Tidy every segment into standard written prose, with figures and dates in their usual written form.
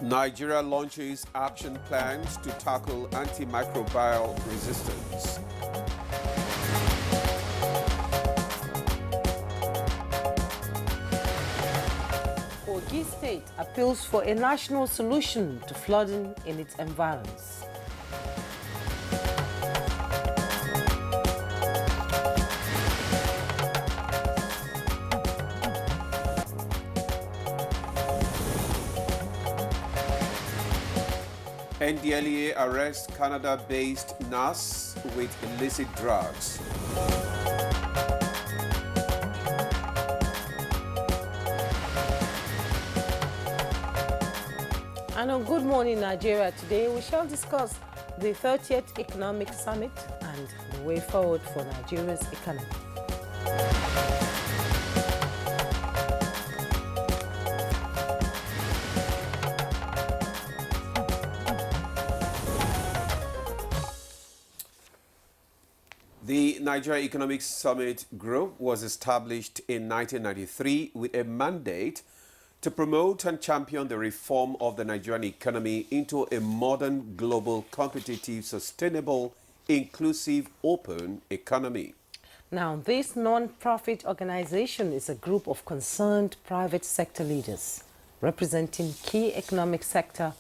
Nigeria launches action plans to tackle antimicrobial resistance. Kogi State appeals for a national solution to flooding in its environs. NDLEA arrests Canada-based nurse with illicit drugs. And on Good Morning Nigeria today, we shall discuss the 30th Economic Summit and the way forward for Nigeria's economy. The Nigeria Economic Summit Group was established in 1993 with a mandate to promote and champion the reform of the Nigerian economy into a modern, global, competitive, sustainable, inclusive, open economy. Now, this non-profit organization is a group of concerned private sector leaders representing key economic sector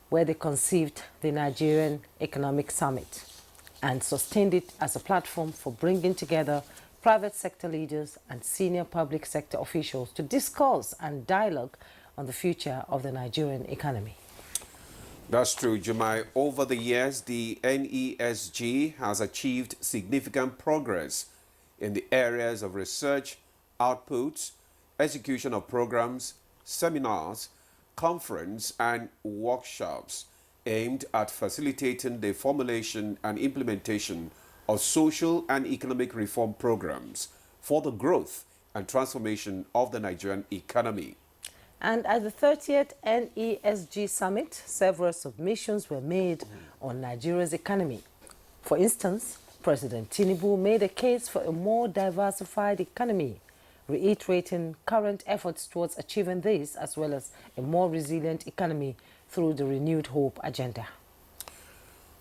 where they conceived the Nigerian Economic Summit and sustained it as a platform for bringing together private sector leaders and senior public sector officials to discuss and dialogue on the future of the Nigerian economy. That's true, Jumai. Over the years, the NESG has achieved significant progress in the areas of research, outputs, execution of programs, seminars, conference, and workshops aimed at facilitating the formulation and implementation of social and economic reform programs for the growth and transformation of the Nigerian economy. And at the 30th NESG Summit, several submissions were made on Nigeria's economy. For instance, President Tinubu made a case for a more diversified economy, reiterating current efforts towards achieving this as well as a more resilient economy through the Renewed Hope agenda.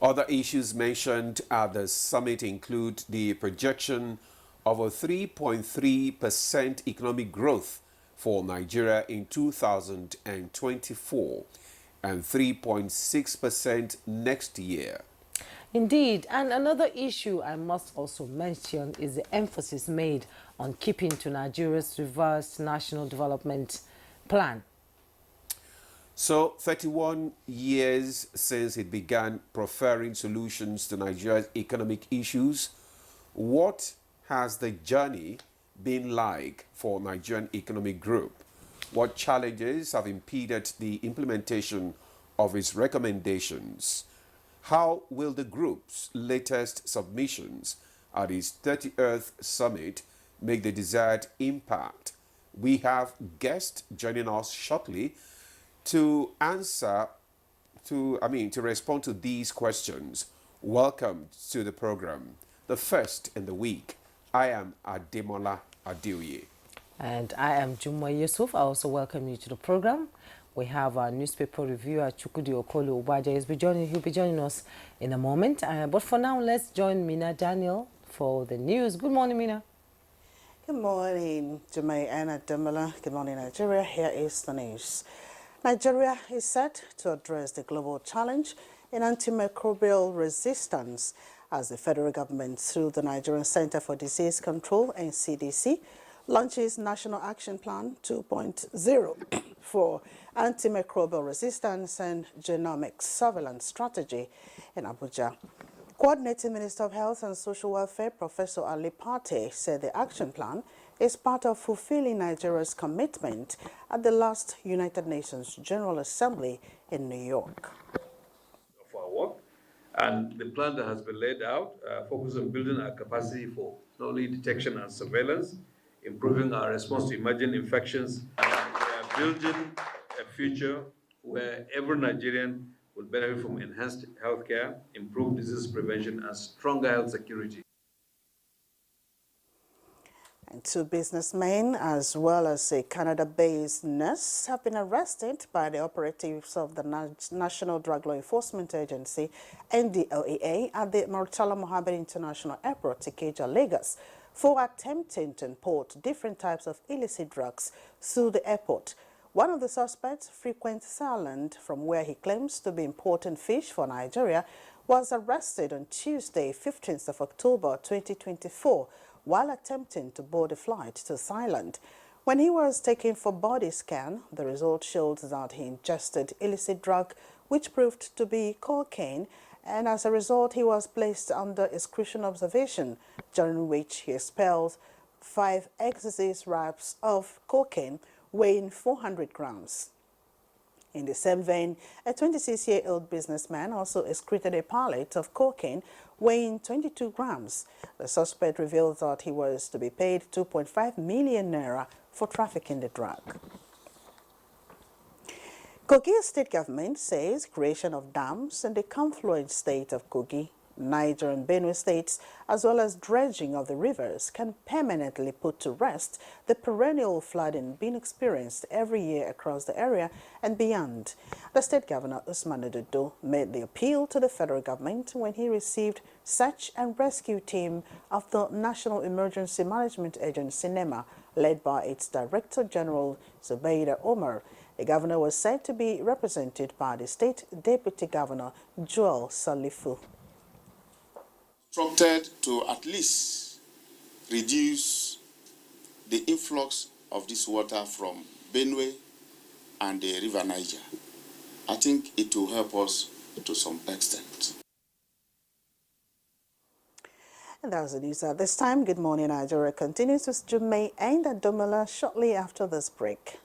Other issues mentioned at the summit include the projection of a 3.3% economic growth for Nigeria in 2024 and 3.6% next year. Indeed, and another issue I must also mention is the emphasis made on keeping to Nigeria's revised National Development Plan. So, 31 years since it began proffering solutions to Nigeria's economic issues, what has the journey been like for Nigerian Economic Group? What challenges have impeded the implementation of its recommendations? How will the group's latest submissions at its 30th summit make the desired impact? We have guests joining us shortly to respond to these questions. Welcome to the program. The first in the week, I am Ademola Adeoye. And I am Juma Yusuf. I also welcome you to the program. We have our newspaper reviewer, Chukudi Okolo Ubaja. He'll be joining us in a moment. But for now, let's join Mina Daniel for the news. Good morning, Mina. Good morning, Juma and Ademola. Good morning, Nigeria. Here is the news. Nigeria is set to address the global challenge in antimicrobial resistance as the federal government, through the Nigerian Center for Disease Control and CDC, launches National Action Plan 2.0 for antimicrobial resistance and genomic surveillance strategy in Abuja. Coordinating Minister of Health and Social Welfare, Professor Ali Pate, said the action plan is part of fulfilling Nigeria's commitment at the last United Nations General Assembly in New York. Of our work, and the plan that has been laid out focuses on building our capacity for not only detection and surveillance, improving our response to emerging infections. We are building a future where every Nigerian will benefit from enhanced healthcare, improved disease prevention, and stronger health security. And 2 businessmen, as well as a Canada-based nurse, have been arrested by the operatives of the National Drug Law Enforcement Agency, NTA, at the Murtala Mohammed International Airport, Ikeja, Lagos, for attempting to import different types of illicit drugs through the airport. One of the suspects frequents Ireland, from where he claims to be importing fish for Nigeria, was arrested on Tuesday, 15th of October 2024, while attempting to board a flight to Thailand. When he was taken for body scan, the result showed that he ingested illicit drug, which proved to be cocaine, and as a result, he was placed under exclusion observation, during which he expelled 5 ecstasy wraps of cocaine weighing 400 grams. In the same vein, a 26-year-old businessman also excreted a pallet of cocaine weighing 22 grams. The suspect revealed that he was to be paid 2.5 million naira for trafficking the drug. Kogi state government says creation of dams in the confluent state of Kogi, Niger and Benue states, as well as dredging of the rivers, can permanently put to rest the perennial flooding being experienced every year across the area and beyond. The state governor, Usman Ododo, made the appeal to the federal government when he received search and rescue team of the National Emergency Management Agency, NEMA, led by its Director General, Zubaida Omar. The governor was said to be represented by the state deputy governor, Joel Salifu. Instructed to at least reduce the influx of this water from Benue and the River Niger. I think it will help us to some extent. And that's the news at this time. Good morning, Nigeria continues with Jumei and Adomola shortly after this break.